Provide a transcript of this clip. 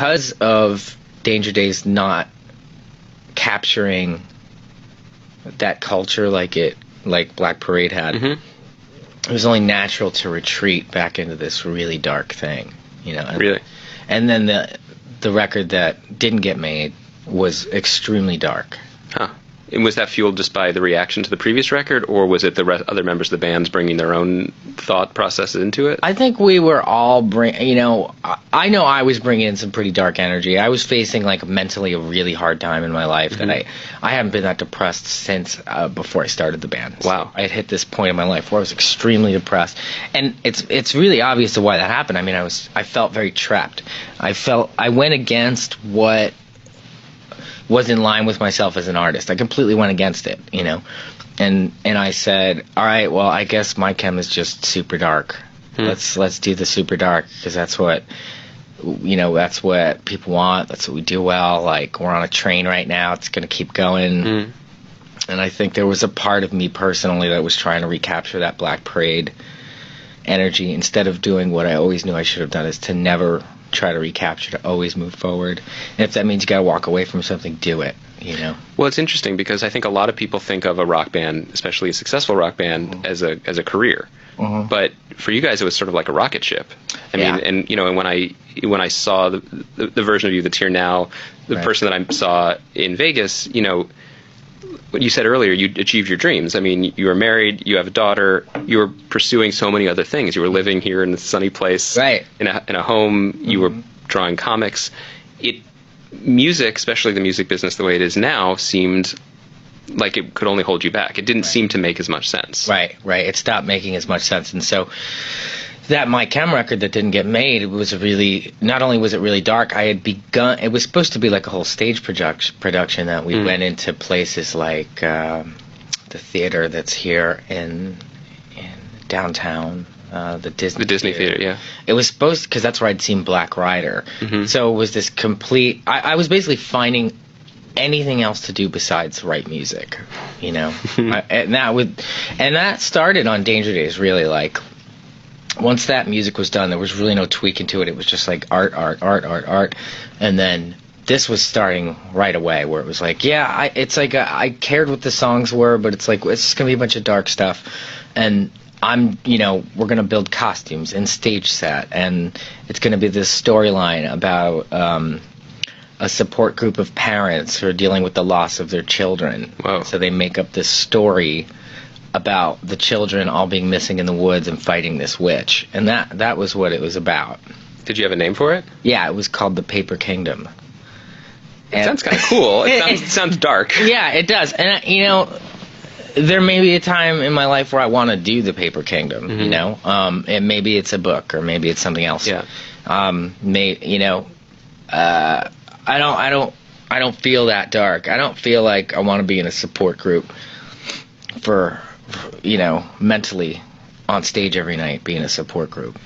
Because of Danger Days not capturing that culture like Black Parade had, it was only natural to retreat back into this really dark thing, you know. Really? And then the record that didn't get made was extremely dark. Huh. And was that fueled just by the reaction to the previous record, or was it the other members of the bands bringing their own thought processes into it? I think we were all I know I was bringing in some pretty dark energy. I was facing like mentally a really hard time in my life that I haven't been that depressed since before I started the band. Wow. I had hit this point in my life where I was extremely depressed, and it's really obvious to why that happened. I mean, I felt very trapped. I went against what was in line with myself as an artist. I completely went against it, you know. And I said, all right, well, I guess my chem is just super dark. Let's do the super dark, because that's what, you know, that's what people want. That's what we do well. Like, we're on a train right now. It's going to keep going. And I think there was a part of me personally that was trying to recapture that Black Parade energy instead of doing what I always knew I should have done, is to never try to recapture, to always move forward. And if that means you got to walk away from something, do it, you know. Well, it's interesting because I think a lot of people think of a rock band, especially a successful rock band, as a career. But for you guys, it was sort of like a rocket ship. I mean, and you know, and when I saw the version of you that's here now, the person that I saw in Vegas, you know, what you said earlier, you achieved your dreams. I mean, you were married, you have a daughter, you were pursuing so many other things. You were living here in a sunny place, in a home. You were drawing comics. Music, especially the music business the way it is now, seemed like it could only hold you back. It didn't seem to make as much sense. Right. It stopped making as much sense. And so that My Chem record that didn't get made, it was not only was it really dark, I had begun, it was supposed to be like a whole stage production that we went into places like the theater that's here in downtown, the Disney Theater, yeah. It was supposed, because that's where I'd seen Black Rider. So it was this complete, I was basically finding anything else to do besides write music, you know. And that started on Danger Days, really. Like, once that music was done, there was really no tweaking to it. It was just like art. And then this was starting right away, where it was like, it's like I cared what the songs were, but it's like, it's just going to be a bunch of dark stuff. And we're going to build costumes and stage set, and it's going to be this storyline about a support group of parents who are dealing with the loss of their children. Wow. So they make up this story about the children all being missing in the woods and fighting this witch. And that was what it was about. Did you have a name for it? Yeah, it was called The Paper Kingdom. It sounds kind of cool. It sounds dark. Yeah, it does. And, you know, there may be a time in my life where I want to do The Paper Kingdom, you know? And maybe it's a book, or maybe it's something else. Yeah. I don't feel that dark. I don't feel like I want to be in a support group for mentally on stage every night, being a support group.